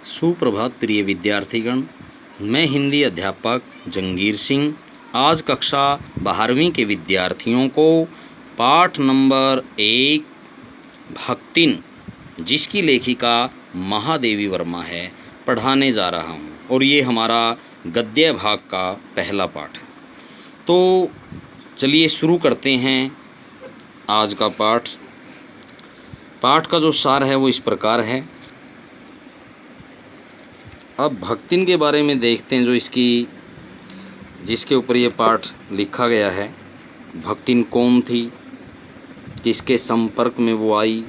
सुप्रभात प्रिय विद्यार्थीगण, मैं हिंदी अध्यापक जंगीर सिंह आज कक्षा 12वीं के विद्यार्थियों को पाठ नंबर 1 भक्तिन, जिसकी लेखिका महादेवी वर्मा है, पढ़ाने जा रहा हूँ और ये हमारा गद्य भाग का पहला पाठ है। तो चलिए शुरू करते हैं आज का पाठ। पाठ का जो सार है वो इस प्रकार है। अब भक्तिन के बारे में देखते हैं, जो जिसके ऊपर ये पाठ लिखा गया है। भक्तिन कौन थी, किसके संपर्क में वो आई,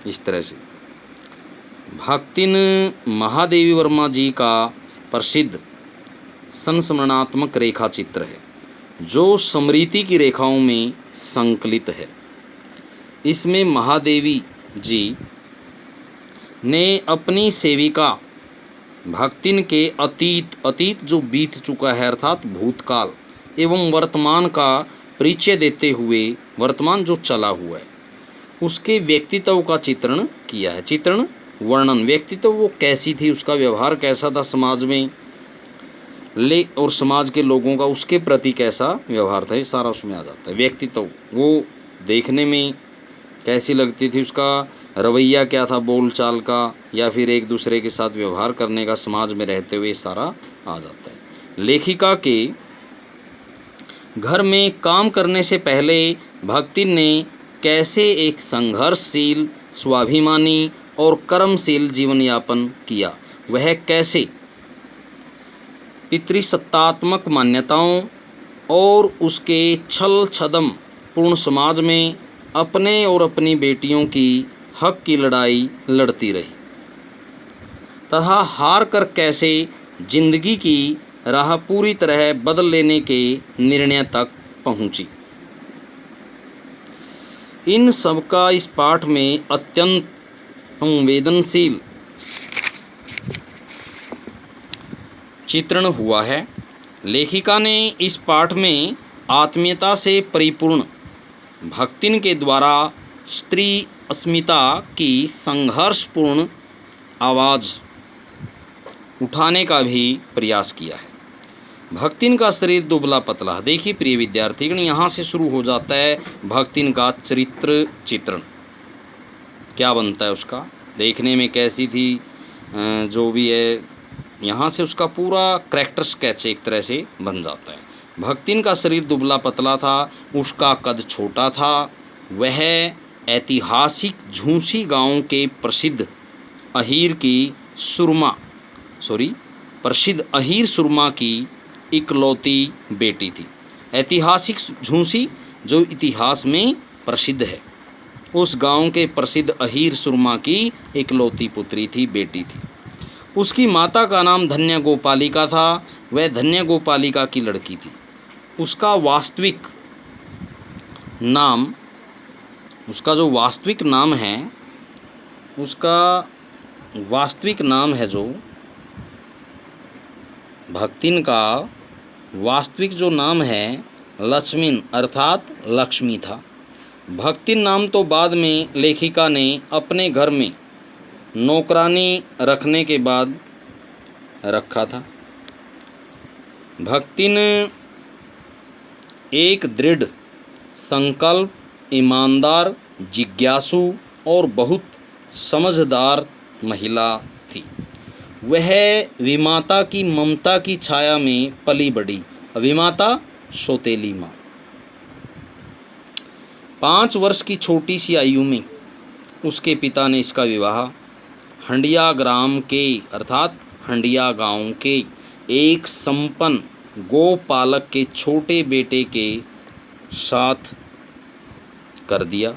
इस तरह से। भक्तिन महादेवी वर्मा जी का प्रसिद्ध संस्मरणात्मक रेखा चित्र है, जो स्मृति की रेखाओं में संकलित है। इसमें महादेवी जी ने अपनी सेविका भक्तिन के अतीत जो बीत चुका है, अर्थात भूतकाल एवं वर्तमान का परिचय देते हुए वर्तमान जो चला हुआ है उसके व्यक्तित्व का चित्रण किया है। चित्रण वर्णन, व्यक्तित्व वो कैसी थी, उसका व्यवहार कैसा था समाज में, और समाज के लोगों का उसके प्रति कैसा व्यवहार था, ये सारा उसमें आ जाता है। व्यक्तित्व वो देखने में कैसी लगती थी, उसका रवैया क्या था, बोल चाल का, या फिर एक दूसरे के साथ व्यवहार करने का समाज में रहते हुए सारा आ जाता है। लेखिका के घर में काम करने से पहले भक्तिन ने कैसे एक संघर्षशील, स्वाभिमानी और कर्मशील जीवन यापन किया, वह कैसे पितृसत्तात्मक मान्यताओं और उसके छल छदम पूर्ण समाज में अपने और अपनी बेटियों की हक की लड़ाई लड़ती रही, तथा हार कर कैसे जिंदगी की राह पूरी तरह बदल लेने के निर्णय तक पहुंची। इन सब का इस पाठ में अत्यंत संवेदनशील चित्रण हुआ है। लेखिका ने इस पाठ में आत्मीयता से परिपूर्ण भक्तिन के द्वारा स्त्री अस्मिता की संघर्षपूर्ण आवाज़ उठाने का भी प्रयास किया है। भक्तिन का शरीर दुबला पतला। देखिए प्रिय विद्यार्थीगण, यहाँ से शुरू हो जाता है भक्तिन का चरित्र चित्रण। क्या बनता है उसका, देखने में कैसी थी, जो भी है, यहाँ से उसका पूरा कैरेक्टर स्केच एक तरह से बन जाता है। भक्तिन का शरीर दुबला पतला था, उसका कद छोटा था। वह ऐतिहासिक झूंसी गांव के प्रसिद्ध अहीर सुरमा की इकलौती बेटी थी। ऐतिहासिक झूंसी जो इतिहास में प्रसिद्ध है, उस गांव के प्रसिद्ध अहीर सुरमा की इकलौती पुत्री थी, बेटी थी। उसकी माता का नाम धन्य गोपालिका था। वह धन्य गोपालिका की लड़की थी। उसका जो वास्तविक नाम है जो भक्तिन का वास्तविक जो नाम है लक्ष्मीन, अर्थात लक्ष्मी था। भक्तिन नाम तो बाद में लेखिका ने अपने घर में नौकरानी रखने के बाद रखा था। भक्तिन एक दृढ़ संकल्प, ईमानदार, जिज्ञासु और बहुत समझदार महिला थी। वह विमाता की ममता की छाया में पली बढ़ी। विमाता सौतेली माँ। 5 वर्ष की छोटी सी आयु में उसके पिता ने इसका विवाह हंडिया ग्राम के, अर्थात हंडिया गांव के एक संपन्न गोपालक के छोटे बेटे के साथ कर दिया।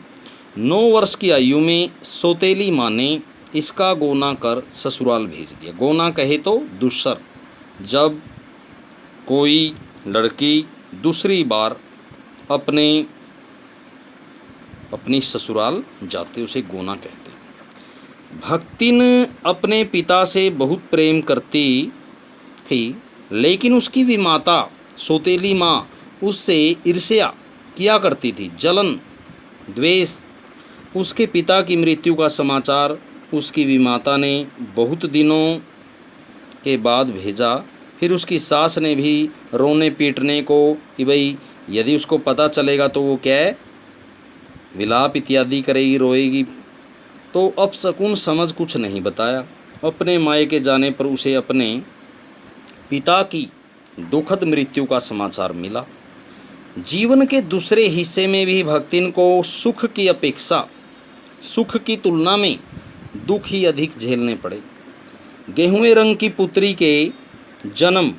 9 वर्ष की आयु में सौतेली माँ ने इसका गोना कर ससुराल भेज दिया। गोना कहे तो दूसर, जब कोई लड़की दूसरी बार अपनी ससुराल जाते उसे गोना कहते हैं। भक्तिन अपने पिता से बहुत प्रेम करती थी, लेकिन उसकी विमाता सौतेली माँ उससे ईर्ष्या किया करती थी, जलन द्वेष। उसके पिता की मृत्यु का समाचार उसकी विमाता ने बहुत दिनों के बाद भेजा। फिर उसकी सास ने भी रोने पीटने को कि भाई यदि उसको पता चलेगा तो वो क्या है, विलाप इत्यादि करेगी, रोएगी। तो अपशकुन समझ कुछ नहीं बताया। अपने मायके जाने पर उसे अपने पिता की दुखद मृत्यु का समाचार मिला। जीवन के दूसरे हिस्से में भी भक्तिन को सुख की अपेक्षा, सुख की तुलना में दुख ही अधिक झेलने पड़े। गेहुए रंग की पुत्री के जन्म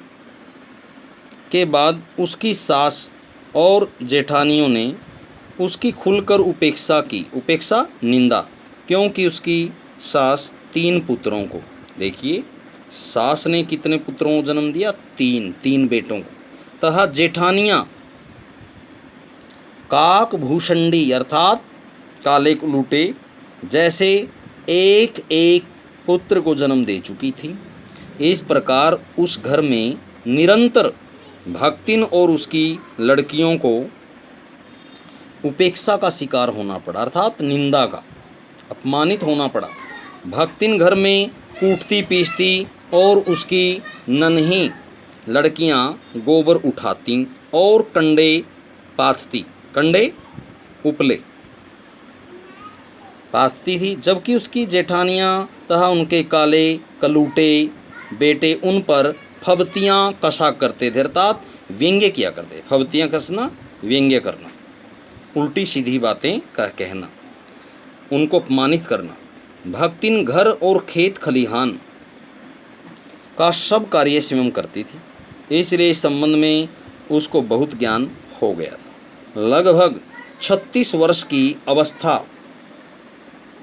के बाद उसकी सास और जेठानियों ने उसकी खुलकर उपेक्षा की। उपेक्षा निंदा, क्योंकि उसकी सास 3 पुत्रों को, देखिए सास ने कितने पुत्रों को जन्म दिया, 3 बेटों को, तथा जेठानियाँ काक भूषंडी अर्थात काले लूटे जैसे एक एक पुत्र को जन्म दे चुकी थी। इस प्रकार उस घर में निरंतर भक्तिन और उसकी लड़कियों को उपेक्षा का शिकार होना पड़ा, अर्थात निंदा का, अपमानित होना पड़ा। भक्तिन घर में कूटती पीसती और उसकी नन्ही लड़कियां गोबर उठाती और कंडे पाथती, कंडे उपले पाथती थी, जबकि उसकी जेठानियां तथा उनके काले कलूटे बेटे उन पर फबतियाँ कसा करते थे, अर्थात व्यंग्य किया करते। फबतियाँ कसना, व्यंग्य करना, उल्टी सीधी बातें कहना, उनको अपमानित करना। भक्तिन घर और खेत खलिहान का सब कार्य स्वयं करती थी, इसलिए इस संबंध में उसको बहुत ज्ञान हो गया था। लगभग 36 वर्ष की अवस्था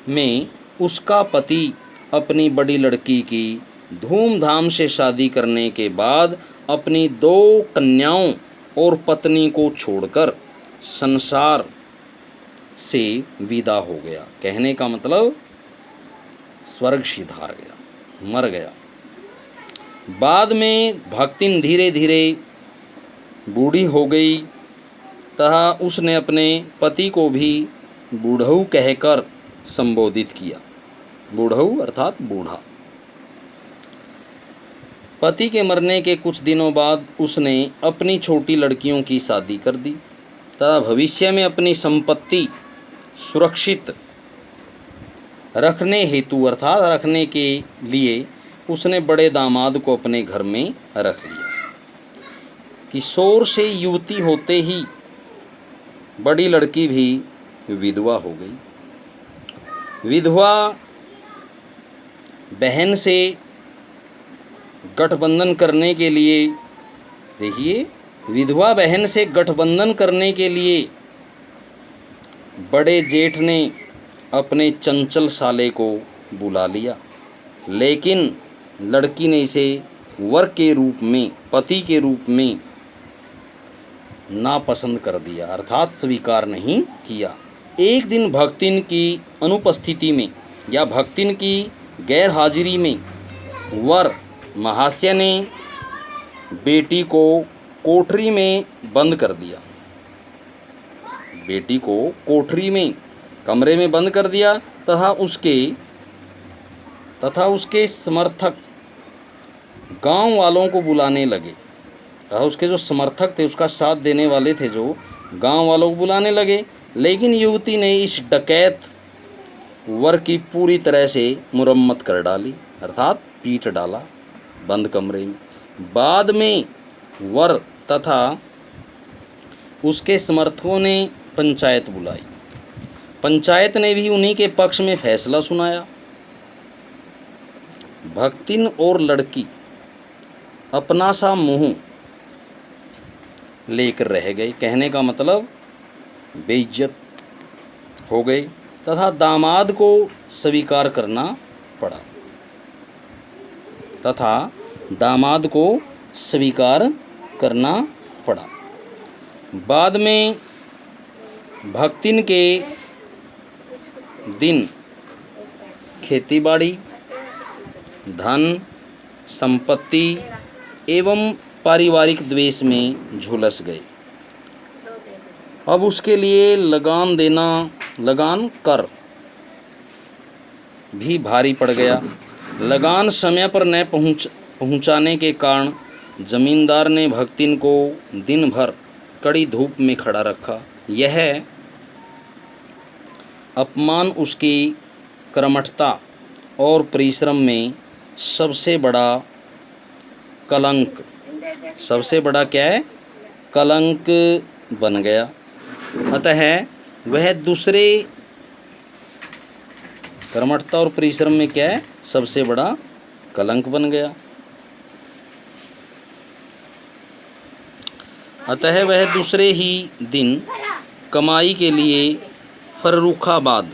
में उसका पति अपनी बड़ी लड़की की धूमधाम से शादी करने के बाद अपनी 2 कन्याओं और पत्नी को छोड़कर संसार से विदा हो गया। कहने का मतलब स्वर्ग सिधार गया, मर गया। बाद में भक्तिन धीरे धीरे बूढ़ी हो गई तथा उसने अपने पति को भी बूढ़ऊ कहकर संबोधित किया। बूढ़ऊ अर्थात बूढ़ा। पति के मरने के कुछ दिनों बाद उसने अपनी छोटी लड़कियों की शादी कर दी तथा भविष्य में अपनी संपत्ति सुरक्षित रखने हेतु अर्थात रखने के लिए उसने बड़े दामाद को अपने घर में रख लिया। किशोर से युवती होते ही बड़ी लड़की भी विधवा हो गई। विधवा बहन से गठबंधन करने के लिए, देखिए विधवा बहन से गठबंधन करने के लिए बड़े जेठ ने अपने चंचल साले को बुला लिया, लेकिन लड़की ने इसे वर के रूप में, पति के रूप में नापसंद कर दिया, अर्थात स्वीकार नहीं किया। एक दिन भक्तिन की अनुपस्थिति में या भक्तिन की गैर हाजिरी में वर महाशय ने बेटी को कोठरी में बंद कर दिया। बेटी को कोठरी में, कमरे में बंद कर दिया तथा उसके समर्थक गांव वालों को बुलाने लगे। तथा उसके जो समर्थक थे, उसका साथ देने वाले थे, जो गांव वालों को बुलाने लगे। लेकिन युवती ने इस डकैत वर की पूरी तरह से मुरम्मत कर डाली, अर्थात पीट डाला बंद कमरे में। बाद में वर तथा उसके समर्थकों ने पंचायत बुलाई। पंचायत ने भी उन्हीं के पक्ष में फैसला सुनाया। भक्तिन और लड़की अपना सा मुंह लेकर रह गए, कहने का मतलब बेइज्जत हो गए तथा दामाद को स्वीकार करना पड़ा, बाद में भक्तिन के दिन खेतीबाड़ी, धन संपत्ति एवं पारिवारिक द्वेष में झुलस गए। अब उसके लिए लगान कर भी भारी पड़ गया। लगान समय पर न पहुंचाने के कारण जमींदार ने भक्तिन को दिन भर कड़ी धूप में खड़ा रखा। यह अपमान उसकी कर्मठता और परिश्रम में सबसे बड़ा क्या है, कलंक बन गया। अतः वह दूसरे कर्मठता और परिश्रम में क्या है, सबसे बड़ा कलंक बन गया। अतः वह दूसरे ही दिन कमाई के लिए फर्रुखाबाद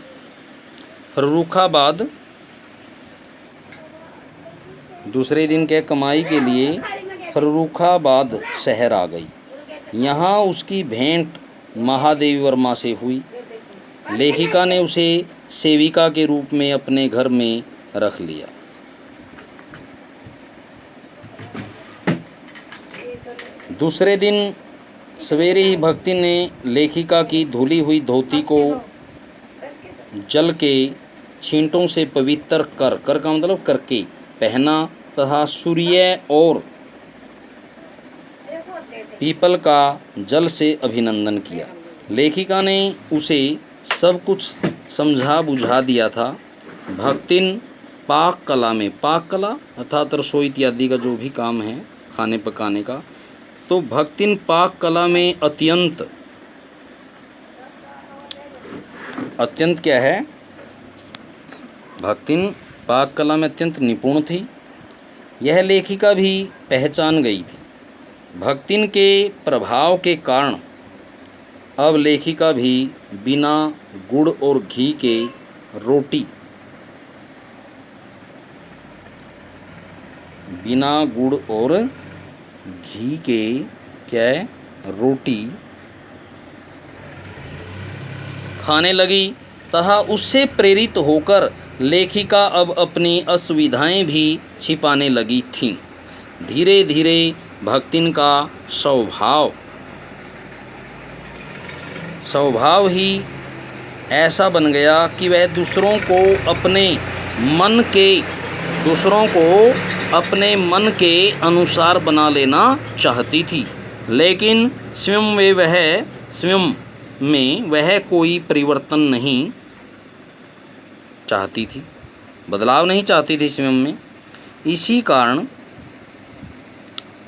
दूसरे दिन के कमाई के लिए फर्रुखाबाद शहर आ गई। यहाँ उसकी भेंट महादेवी वर्मा से हुई। लेखिका ने उसे सेविका के रूप में अपने घर में रख लिया। दूसरे दिन सवेरे ही भक्ति ने लेखिका की धुली हुई धोती को जल के छींटों से पवित्र कर का मतलब करके पहना तथा सूर्य और पीपल का जल से अभिनंदन किया। लेखिका ने उसे सब कुछ समझा बुझा दिया था। भक्तिन पाक कला अर्थात रसोई इत्यादि का जो भी काम है खाने पकाने का, तो भक्तिन पाक कला में अत्यंत क्या है, भक्तिन पाक कला में अत्यंत निपुण थी। यह लेखिका भी पहचान गई थी। भक्तिन के प्रभाव के कारण अब लेखिका भी बिना गुड़ और घी के रोटी खाने लगी तथा उससे प्रेरित होकर लेखिका अब अपनी असुविधाएं भी छिपाने लगी थीं। धीरे धीरे भक्तिन का स्वभाव ही ऐसा बन गया कि वह दूसरों को अपने मन के अनुसार बना लेना चाहती थी, लेकिन स्वयं में वह कोई परिवर्तन नहीं चाहती थी, बदलाव नहीं चाहती थी स्वयं में।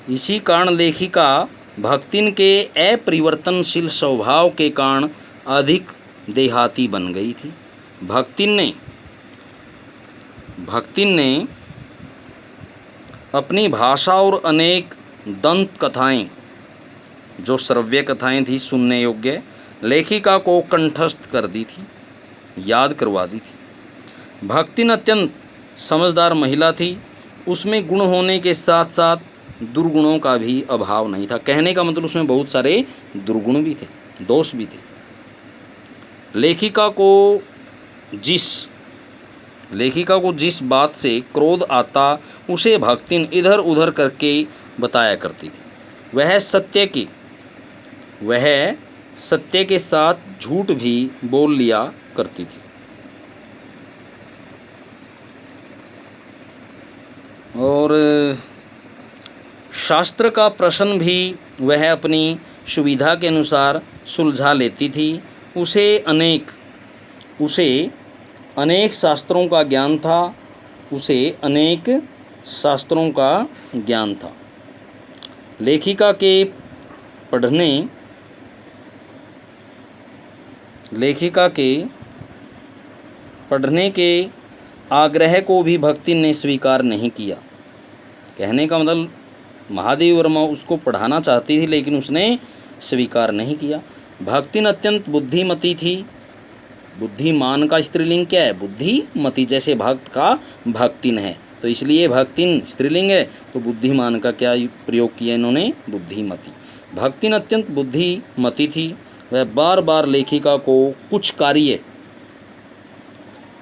इसी कारण लेखिका भक्तिन के अपरिवर्तनशील स्वभाव के कारण अधिक देहाती बन गई थी। भक्तिन ने अपनी भाषा और अनेक दंत कथाएं, जो श्रव्य कथाएं थी सुनने योग्य, लेखिका को कंठस्थ कर दी थी, याद करवा दी थी। भक्तिन अत्यंत समझदार महिला थी। उसमें गुण होने के साथ साथ दुर्गुणों का भी अभाव नहीं था। कहने का मतलब उसमें बहुत सारे दुर्गुण भी थे, दोष भी थे। लेखिका को जिस बात से क्रोध आता उसे भक्तिन इधर उधर करके बताया करती थी। वह सत्य के साथ झूठ भी बोल लिया करती थी। और शास्त्र का प्रश्न भी वह अपनी सुविधा के अनुसार सुलझा लेती थी। उसे अनेक शास्त्रों का ज्ञान था। लेखिका के पढ़ने के आग्रह को भी भक्तिन ने स्वीकार नहीं किया। कहने का मतलब महादेवी वर्मा उसको पढ़ाना चाहती थी, लेकिन उसने स्वीकार नहीं किया। भक्तिन अत्यंत बुद्धिमती थी। बुद्धिमान का स्त्रीलिंग क्या है? बुद्धिमती। जैसे भक्त का भक्तिन है, तो इसलिए भक्तिन स्त्रीलिंग है, तो बुद्धिमान का क्या प्रयोग किया इन्होंने? बुद्धिमती। भक्तिन अत्यंत बुद्धिमती थी। वह बार बार लेखिका को कुछ कार्य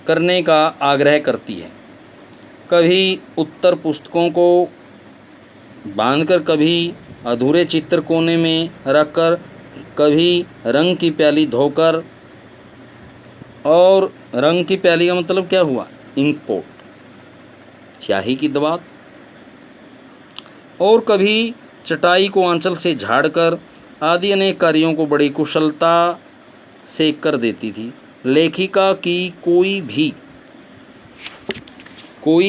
करने का आग्रह करती है। कभी उत्तर पुस्तकों को बांधकर, कभी अधूरे चित्र कोने में रखकर, कभी रंग की प्याली धोकर। और रंग की प्याली का मतलब क्या हुआ? इंकपोट, स्याही की दवात, और कभी चटाई को आंचल से झाड़कर आदि अनेक कार्यों को बड़ी कुशलता से कर देती थी। लेखिका की कोई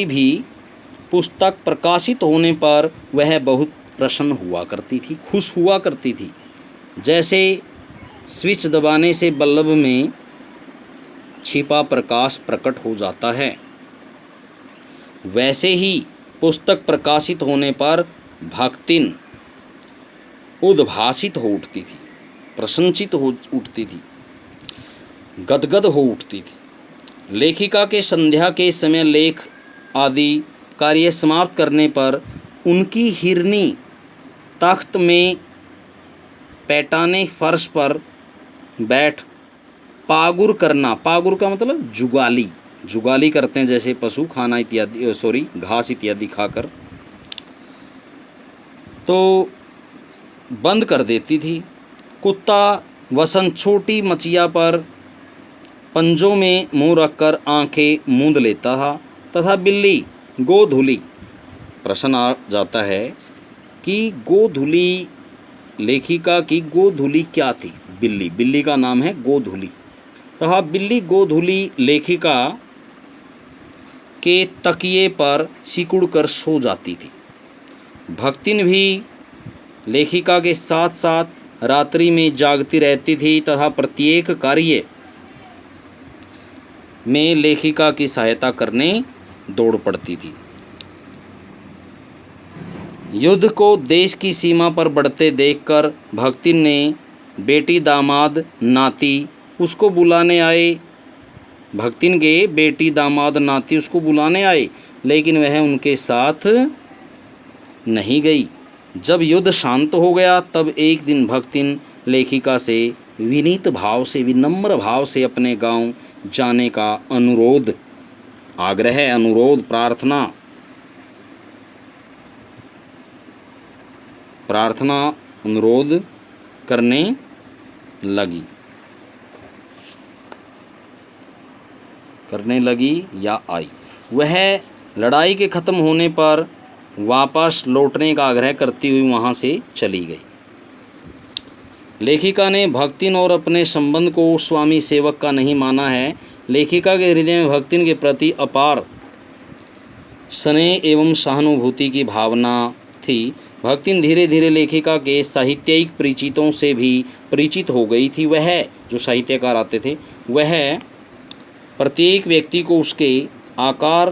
भी पुस्तक प्रकाशित होने पर वह बहुत प्रसन्न हुआ करती थी, खुश हुआ करती थी। जैसे स्विच दबाने से बल्ब में छिपा प्रकाश प्रकट हो जाता है, वैसे ही पुस्तक प्रकाशित होने पर भक्तिन उद्भासित हो उठती थी, प्रसन्नचित हो उठती थी, गदगद हो उठती थी। लेखिका के संध्या के समय लेख आदि कार्य समाप्त करने पर उनकी हिरनी तख्त में पैटाने फर्श पर बैठ पागुर करना, पागुर का मतलब जुगाली करते हैं, जैसे पशु खाना इत्यादि घास इत्यादि खाकर, तो बंद कर देती थी। कुत्ता वसन छोटी मचिया पर पंजों में मुंह रखकर आंखें मूंद लेता था तथा बिल्ली गोधुली, प्रश्न आ जाता है कि गोधुली, लेखिका की गोधुली क्या थी? बिल्ली का नाम है गोधुली। तथा बिल्ली गोधुली लेखिका के तकिए पर सिकुड़ कर सो जाती थी। भक्तिन भी लेखिका के साथ साथ रात्रि में जागती रहती थी तथा प्रत्येक कार्य में लेखिका की सहायता करने दौड़ पड़ती थी। युद्ध को देश की सीमा पर बढ़ते देखकर भक्तिन ने बेटी, दामाद, नाती उसको बुलाने आए। भक्तिन के बेटी, दामाद, नाती उसको बुलाने आए, लेकिन वह उनके साथ नहीं गई। जब युद्ध शांत हो गया तब एक दिन भक्तिन लेखिका से विनीत भाव से, विनम्र भाव से अपने गांव जाने का अनुरोध, आग्रह, अनुरोध, प्रार्थना अनुरोध करने लगी या आई। वह लड़ाई के ख़त्म होने पर वापस लौटने का आग्रह करती हुई वहाँ से चली गई। लेखिका ने भक्तिन और अपने संबंध को स्वामी सेवक का नहीं माना है। लेखिका के हृदय में भक्तिन के प्रति अपार स्नेह एवं सहानुभूति की भावना थी। भक्तिन धीरे धीरे लेखिका के साहित्यिक परिचितों से भी परिचित हो गई थी। वह जो साहित्यकार आते थे, वह प्रत्येक व्यक्ति को उसके आकार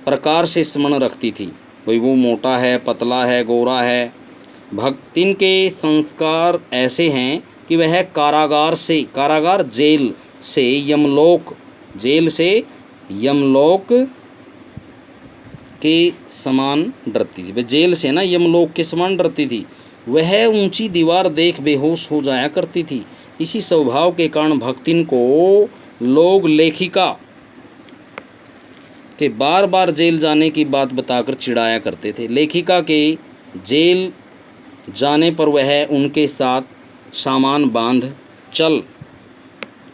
प्रकार से स्मरण रखती थी, भाई वो मोटा है, पतला है, गोरा है। भक्तिन के संस्कार ऐसे हैं कि वह कारागार जेल से यमलोक के समान डरती थी। वह जेल से ना यमलोक के समान डरती थी। वह ऊंची दीवार देख बेहोश हो जाया करती थी। इसी स्वभाव के कारण भक्तिन को लोग लेखिका के बार बार जेल जाने की बात बताकर चिढ़ाया करते थे। लेखिका के जेल जाने पर वह उनके साथ सामान बांध चल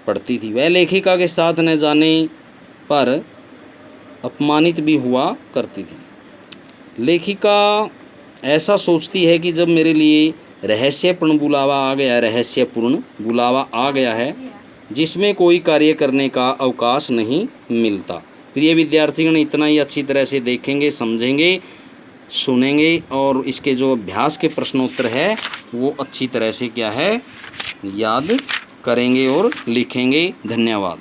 पड़ती थी। वह लेखिका के साथ न जाने पर अपमानित भी हुआ करती थी। लेखिका ऐसा सोचती है कि जब मेरे लिए रहस्यपूर्ण बुलावा आ गया है जिसमें कोई कार्य करने का अवकाश नहीं मिलता। प्रिय विद्यार्थियों, इतना ही अच्छी तरह से देखेंगे, समझेंगे, सुनेंगे और इसके जो अभ्यास के प्रश्नोत्तर है वो अच्छी तरह से क्या है याद करेंगे और लिखेंगे। धन्यवाद।